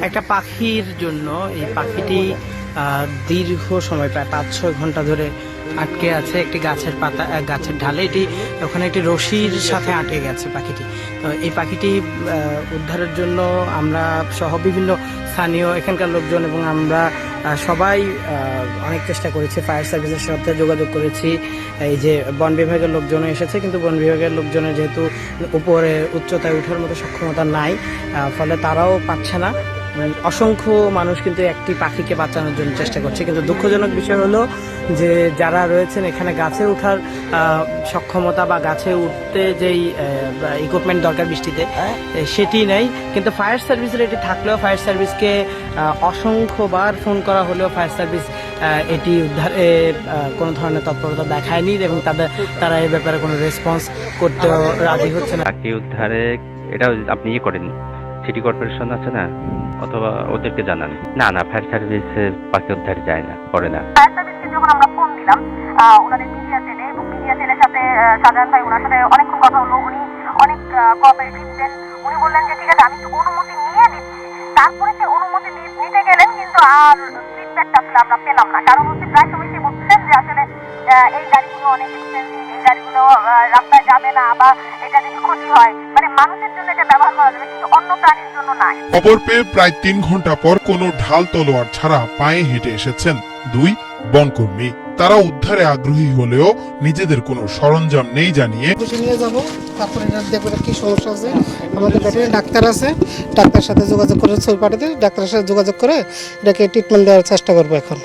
একটা পাখির জন্য এই পাখিটি দীর্ঘ সময় প্রায় 5-6 ঘন্টা ধরে আটকে আছে একটি গাছের পাতা গাছের ঢালে। এটি ওখানে একটি রশির সাথে আটকে গেছে পাখিটি। তো এই পাখিটি উদ্ধারের জন্য আমরা সহ বিভিন্ন স্থানীয় এখানকার লোকজন এবং আমরা সবাই অনেক চেষ্টা করেছি। ফায়ার সার্ভিসের সাথে যোগাযোগ করেছি, এই যে বন বিভাগের লোকজনও এসেছে, কিন্তু বন বিভাগের লোকজনের যেহেতু উপরে উচ্চতায় ওঠার মতো সক্ষমতা নাই, ফলে তারাও পাচ্ছে না। অসংখ্য মানুষ কিন্তু একটি পাখিকে বাঁচানোর জন্য চেষ্টা করছে, কিন্তু দুঃখজনক বিষয় হলো যে যারা রয়েছেন এখানে গাছে ওঠার সক্ষমতা বা গাছে উঠতে যেই ইকুইপমেন্ট দরকার বৃষ্টিতে সেটি নেই। কিন্তু ফায়ার সার্ভিসের এটি থাকলেও ফায়ার সার্ভিসকে অসংখ্যবার ফোন করা হলেও ফায়ার সার্ভিস এটি উদ্ধারে কোনো ধরনের তৎপরতা দেখায়নি এবং তারা এই ব্যাপারে কোনো রেসপন্স করতেও রাজি হচ্ছে না। পাখি উদ্ধারে এটা আপনি ইয়ে করেন, সিটি কর্পোরেশন আছে না, অথবা ওদেরকে জানান? না, ফায়ার সার্ভিস পাখি উদ্ধারে যায় না, করে না। ফায়ার সার্ভিসকে যখন আমরা ফোন দিলাম ওনাদের মিডিয়া সেলে, এবং মিডিয়া সেলের সাথে সাধারণ ভাই ওনার সাথে অনেকক্ষণ কথা হলো। উনি অনেক কোঅপারেটিভ দেন। উনি বললেন যে ঠিক আছে, আমি অনুমতি নিয়ে দিচ্ছি। তারপরে সে অনুমতি নিতে গেলেন, কিন্তু আর ফিডব্যাকটা আসলে আমরা পেলাম না। কারণ হচ্ছে প্রায় সময় সে বলছেন যে আসলে এই গাড়িগুলো অনেক এক্সপেন্সিভ, এই গাড়িগুলো রাস্তায় যাবে না, বা এটা যদি ক্ষতি হয়, মানে মানুষের জন্য এটা ব্যবহার করা যাবে কিন্তু অন্য প্রাণীর জন্য না। খবর পেয়ে প্রায় 3 ঘন্টা পর কোনো ঢাল তলোয়ার ছাড়া পায়ে হেঁটে এসেছেন 2 বনকর্মী। তারা উদ্ধারে আগ্রহী হলেও নিজেদের কোনো সরঞ্জাম নেই জানিয়ে নিয়ে যাব। তারপরে দেখবো কি সমস্যা আছে। আমাদের ভেটেরিনারি ডাক্তার আছে, ডাক্তারের সাথে যোগাযোগ করে ছবি পাঠাতে, ডাক্তারের সাথে যোগাযোগ করে এটাকে ট্রিটমেন্ট দেওয়ার চেষ্টা করবো এখন।